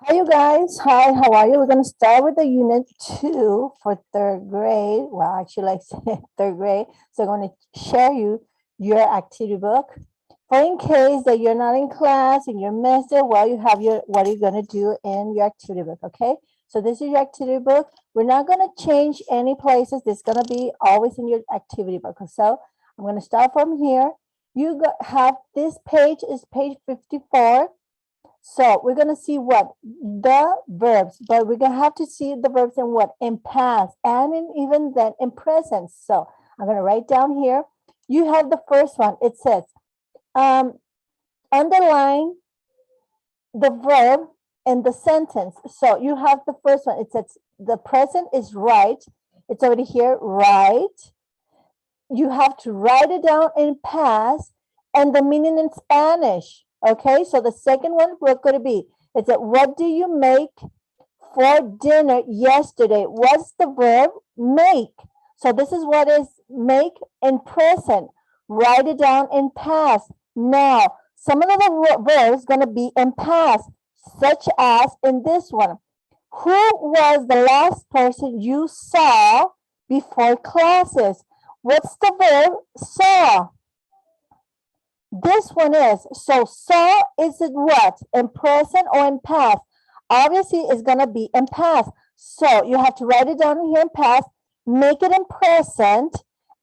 Hi, you guys. Hi, how are you? We're going to start with the unit 2 for third grade. Well, actually, I said third grade. So I'm going to share your activity book. For in case that you're not in class and you missed it, well, you have your what are you going to do in your activity book, okay? So this is your activity book. We're not going to change any places. This is going to be always in your activity book. So I'm going to start from here. Have this page is page 54. So we're gonna see what the verbs, but we're gonna have to see the verbs in what in past and in even then in present. So I'm gonna write down here. You have the first one. It says um, underline the verb in the sentence. So you have the first one. It says the present is right. It's already here. Right. You have to write it down in past and the meaning in Spanish. Okay, so the second one, what could it be? It's that what do you make for dinner yesterday? What's the verb make? So this is what is make in present. Write it down in past. Now, some of the verbs going to be in past, such as in this one. Who was the last person you saw before classes? What's the verb saw? This one is. So saw is it what? In present or in past? Obviously it's going to be in past. So you have to write it down here in past, make it in present,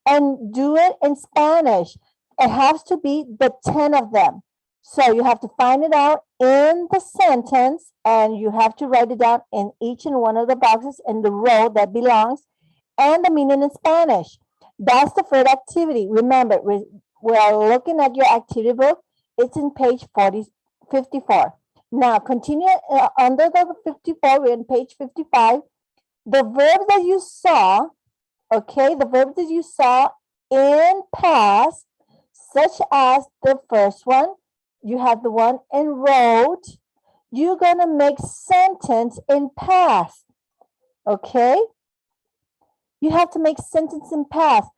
and do it in Spanish. It has to be the 10 of them. So you have to find it out in the sentence and you have to write it down in each and one of the boxes in the row that belongs and the meaning in Spanish. That's the third activity. Remember, we are looking at your activity book. It's in page 54. Now, continue under the 54, we're on page 55. The verb that you saw, okay, the verb that you saw in past, such as the first one, you have the one in wrote, you're going to make sentence in past, okay? You have to make sentence in past.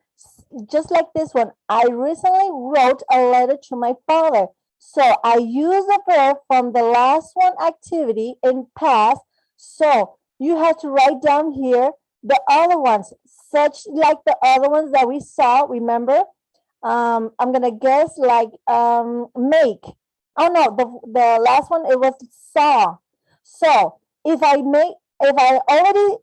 Just like this one, I recently wrote a letter to my father. So I use a verb from the last one activity in past. So you have to write down here the other ones, such like the other ones that we saw. Remember, I'm gonna guess like make. Oh no, the last one it was saw. So if I already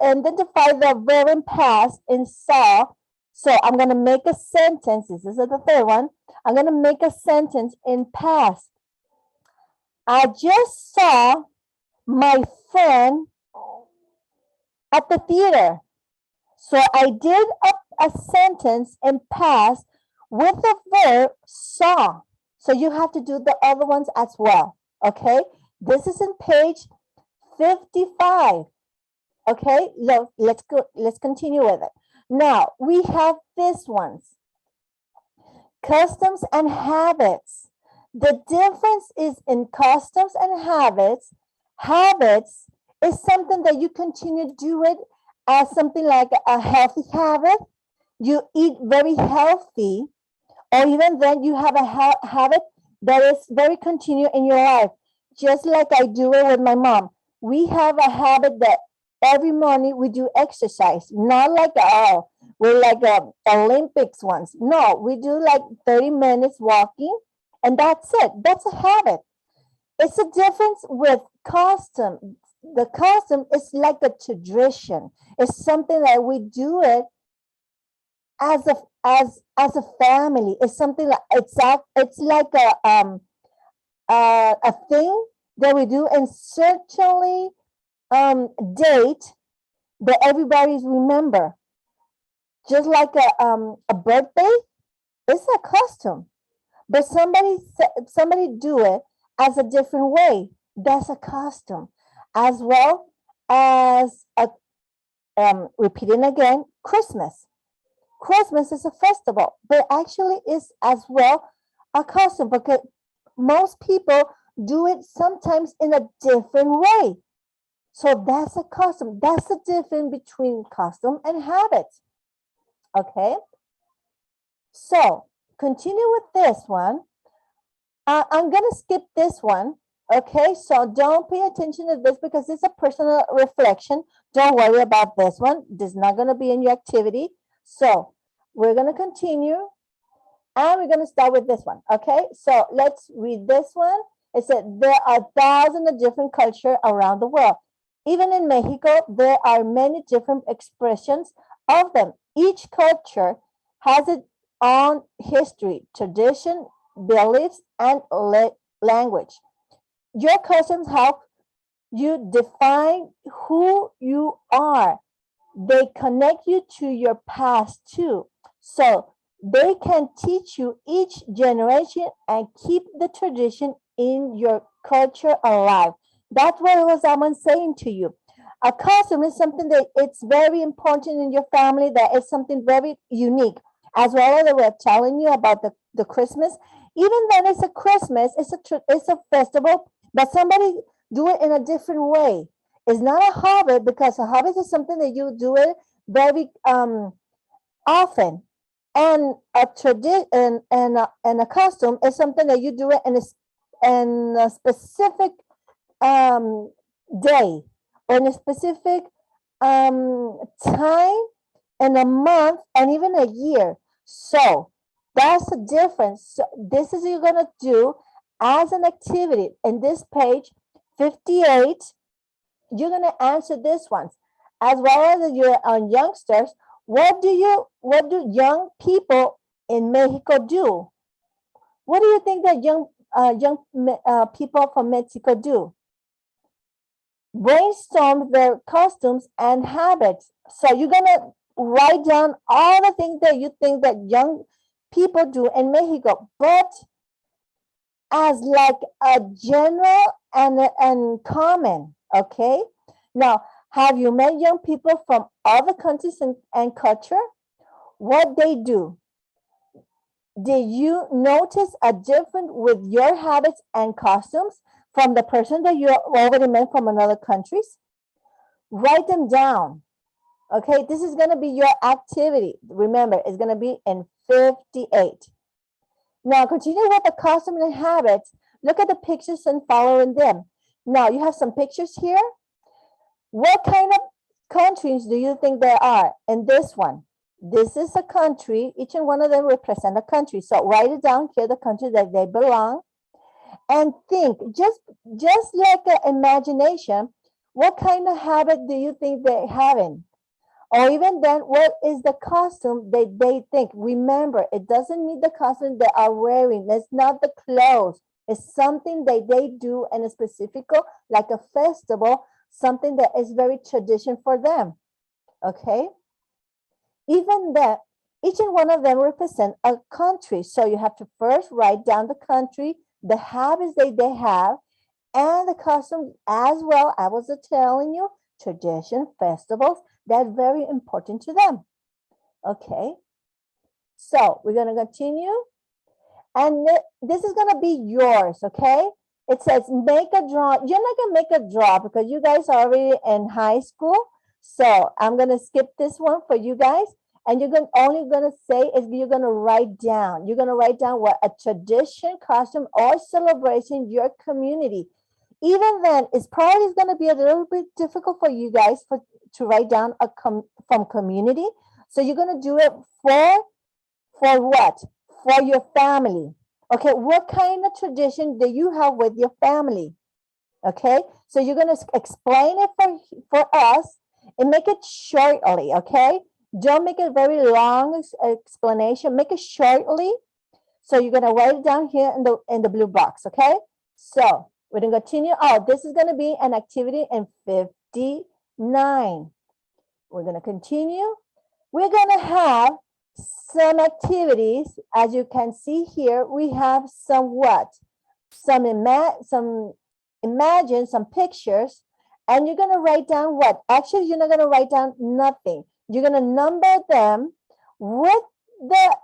identify the verb in past in saw, so I'm going to make a sentence. This is the third one. I'm going to make a sentence in past. I just saw my friend at the theater. So I did a sentence in past with the verb saw. So you have to do the other ones as well. Okay. This is in page 55. Okay. Let's go. Let's continue with it. Now we have this ones. Customs and habits. The difference is in customs and habits. Habits is something that you continue to do it as something like a healthy habit. You eat very healthy, or even then you have a habit that is very continue in your life. Just like I do it with my mom. We have a habit that every morning we do exercise, not like oh, we're like Olympics ones. No, we do like 30 minutes walking and that's it. That's a habit. It's a difference with custom. The custom is like a tradition. It's something that we do it as a family. It's something like it's like a thing that we do and certainly date that everybody's remember. Just like a birthday, it's a custom, but somebody do it as a different way. That's a custom, as well as a repeating again. Christmas. Christmas is a festival, but actually is as well a custom because most people do it sometimes in a different way. So that's a custom. That's the difference between custom and habits. Okay. So continue with this one. I'm going to skip this one. Okay, so don't pay attention to this because it's a personal reflection. Don't worry about this one. This is not going to be in your activity. So we're going to continue and we're going to start with this one. Okay, so let's read this one. It said there are thousands of different cultures around the world. Even in Mexico, there are many different expressions of them. Each culture has its own history, tradition, beliefs, and language. Your customs help you define who you are. They connect you to your past too. So they can teach you each generation and keep the tradition in your culture alive. That's what I was someone saying to you. A custom is something that it's very important in your family, that is something very unique. As well as we're telling you about the Christmas. Even then it's a Christmas, it's a festival, but somebody do it in a different way. It's not a habit because a habit is something that you do it very often, and a tradition and a custom is something that you do it in a specific day or in a specific time in a month and even a year. So that's the difference. So this is you're gonna do as an activity in this page 58. You're gonna answer this ones as well as your youngsters. What do young people in Mexico do? What do you think that young people from Mexico do? Brainstorm their costumes and habits. So you're gonna write down all the things that you think that young people do in Mexico, but as like a general and common. Okay. Now, have you met young people from other countries and culture? What they do? Did you notice a difference with your habits and costumes from the person that you already met from another countries? Write them down. Okay, this is going to be your activity. Remember, it's going to be in 58. Now, continue with the costume and habits. Look at the pictures and following them. Now, you have some pictures here. What kind of countries do you think there are in this one? This is a country. Each and one of them represent a country. So write it down here, the country that they belong, and think, just like an imagination, what kind of habit do you think they're having? Or even then, what is the costume that they think? Remember, it doesn't mean the costume they are wearing. It's not the clothes. It's something that they do in a specific, like a festival, something that is very tradition for them. Okay? Even that, each and one of them represent a country. So you have to first write down the country, the habits that they have, and the costumes as well. I was telling you, tradition, festivals, that's very important to them. Okay. So we're going to continue. And this is going to be yours. Okay. It says make a draw. You're not going to make a draw because you guys are already in high school. So I'm going to skip this one for you guys. And you're only going to say is you're going to write down. You're going to write down what a tradition, costume, or celebration your community. Even then, it's probably going to be a little bit difficult for you guys to write down from community. So you're going to do it for what? For your family. Okay, what kind of tradition do you have with your family? Okay, so you're going to explain it for us and make it shortly. Okay, don't make it very long explanation. Make it shortly. So you're going to write it down here in the blue box. Okay, so we're going to continue. Oh, this is going to be an activity in 59. We're going to continue. We're going to have some activities. As you can see here, we have some what? Some imagine, some pictures, and you're going to write down what? Actually, you're not going to write down nothing. You're going to number them with the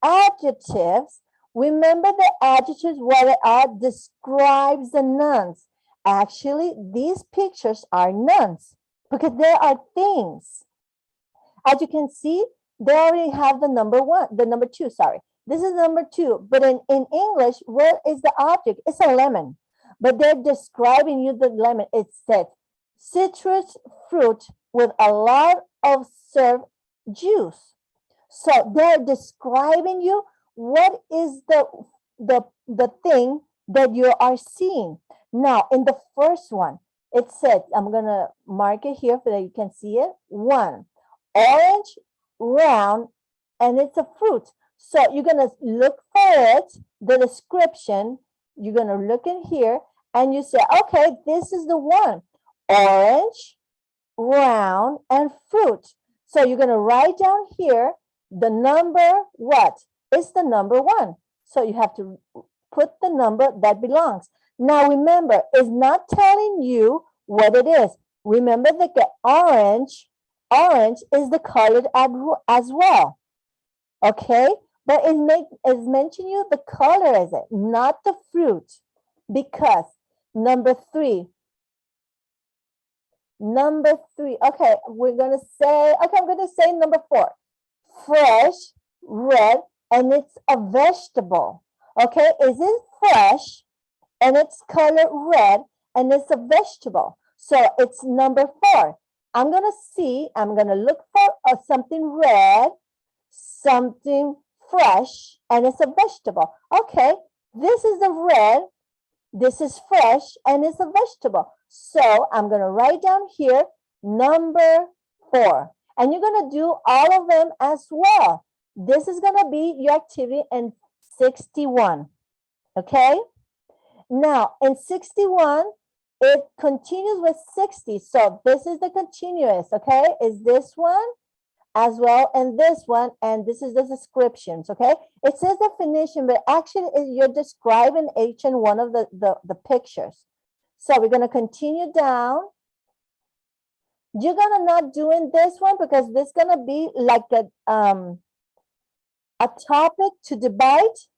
adjectives. Remember the adjectives, what they are, describes the nouns. Actually, these pictures are nouns because there are things. As you can see, they already have the number two, sorry. This is number two, but in English, what is the object? It's a lemon. but they're describing you the lemon. It said citrus fruit with a lot of served juice. So they're describing you what is the thing that you are seeing. Now, in the first one, it said, I'm gonna mark it here so that you can see it. 1, orange, round, and it's a fruit. So you're gonna look for it, the description, you're gonna look in here and you say, okay, this is the one, orange, round, and fruit. So you're gonna write down here the number, what? It's the number 1. So you have to put the number that belongs. Now remember, it's not telling you what it is. Remember that the orange is the color as well. Okay, but it's mentioning you the color is it, not the fruit. Because number 3, okay, we're gonna say, okay, I'm gonna say number 4, fresh, red, and it's a vegetable. Okay, is it fresh and it's color red and it's a vegetable? So it's number 4. I'm gonna look for something red, something fresh, and it's a vegetable. Okay, this is a red, this is fresh, and it's a vegetable. So I'm gonna write down here number 4. And you're gonna do all of them as well. This is gonna be your activity in 61, okay? Now, in 61, it continues with 60. So this is the continuous, okay? Is this one as well, and this one, and this is the descriptions, okay? It says definition, but actually you're describing each and one of the pictures. So we're gonna continue down. You're gonna not doing this one because this is gonna be like a topic to debate,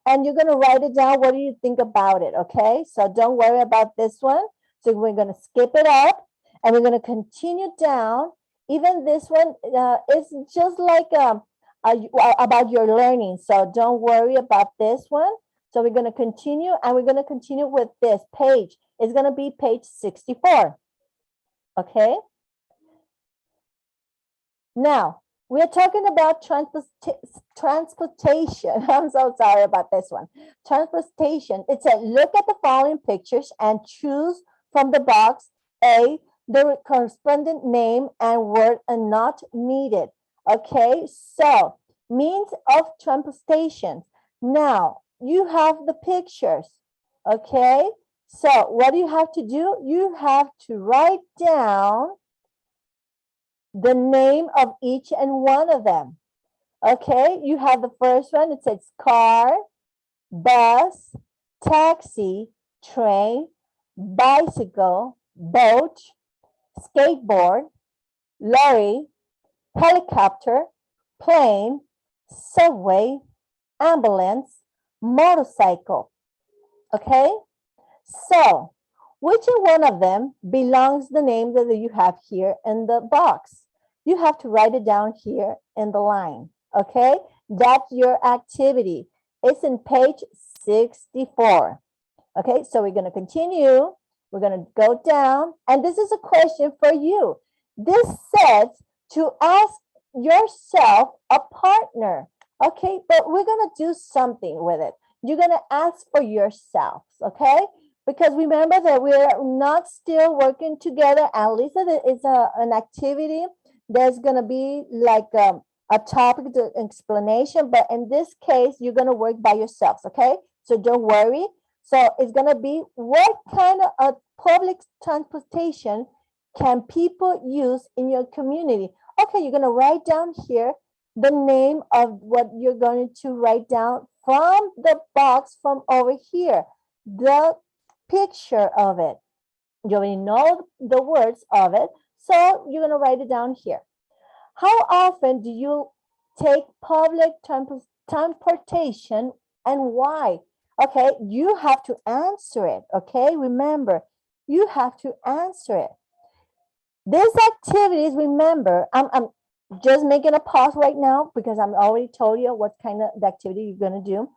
and you're gonna write it down. What do you think about it? Okay, so don't worry about this one. So we're gonna skip it up, and we're gonna continue down. Even this one is just like about your learning. So don't worry about this one. So we're gonna continue, and we're gonna continue with this page. It's gonna be page 64. Okay. Now, we're talking about transportation. I'm so sorry about this one. Transportation. It said, look at the following pictures and choose from the box A, the corresponding name and word are not needed. Okay, so means of transportation. Now, you have the pictures. Okay, so what do you have to do? You have to write down the name of each and one of them. Okay, you have the first one. It says car, bus, taxi, train, bicycle, boat, skateboard, lorry, helicopter, plane, subway, ambulance, motorcycle. Okay, so which one of them belongs the name that you have here in the box? You have to write it down here in the line. Okay, that's your activity. It's in page 64. Okay, so we're going to continue. We're going to go down, and this is a question for you. This says to ask yourself a partner. Okay, but we're going to do something with it. You're going to ask for yourselves, okay? Because remember that we're not still working together. At least it is an activity. There's going to be like a topic explanation, but in this case, you're going to work by yourselves, okay? So don't worry. So it's going to be, what kind of public transportation can people use in your community? Okay, you're going to write down here the name of what you're going to write down from the box from over here, the picture of it. You already know the words of it, so you're going to write it down here. How often do you take public transportation and why? Okay, you have to answer it. Okay, remember, you have to answer it. These activities, remember, I'm just making a pause right now because I'm already told you what kind of activity you're going to do.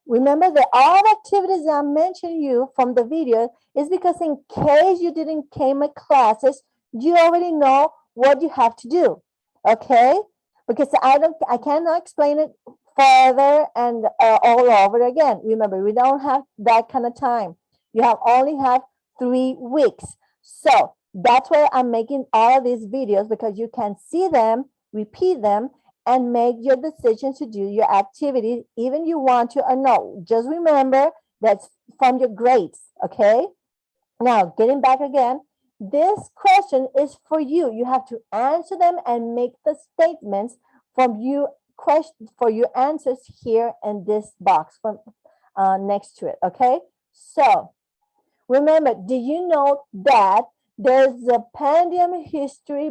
remember that all the activities that I mentioned you from the video is because in case you didn't came to classes, you already know what you have to do. Okay? Because I cannot explain it further and all over again. Remember, we don't have that kind of time. You only have 3 weeks. So that's why I'm making all of these videos, because you can see them, repeat them, and make your decision to do your activity, even you want to or no. Just remember that's from your grades, okay? Now, getting back again, this question is for you. You have to answer them and make the statements from you question for your answers here in this box from next to it, okay? So remember, do you know that there's a Pandium History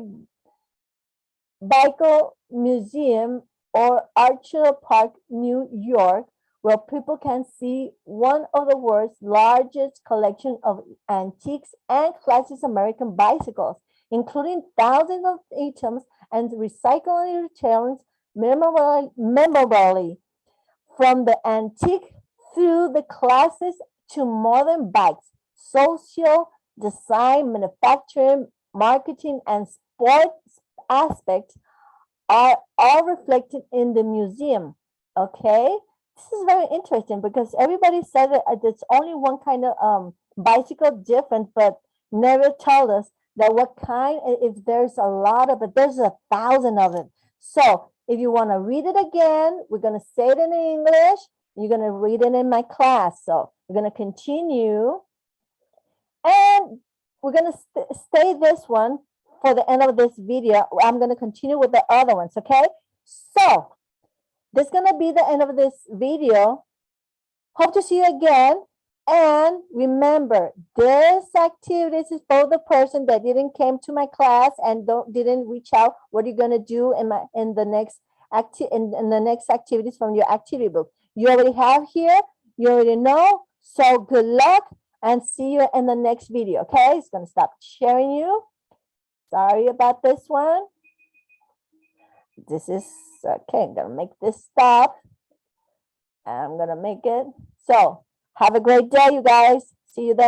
Bicycle Museum or Archer Park, New York, where people can see one of the world's largest collection of antiques and classic American bicycles, including thousands of items and recycling returns memorably from the antique through the classics to modern bikes, social design, manufacturing, marketing, and sports aspects are all reflected in the museum. Okay, this is very interesting because everybody said that there's only one kind of bicycle different, but never told us that what kind. If there's a lot of it, there's 1,000 of it. So if you want to read it again, we're going to say it in English. You're going to read it in my class. So we're going to continue, and we're going to stay this one for the end of this video. I'm going to continue with the other ones, okay? So this is going to be the end of this video. Hope to see you again. And remember, this activity is for the person that didn't came to my class and didn't reach out. What are you going to do in the next activities from your activity book? You already have here. You already know. So good luck and see you in the next video. Okay, it's going to stop sharing you. Sorry about this one. This is okay. I'm gonna make this stop. I'm gonna make it. So have a great day, you guys. See you then.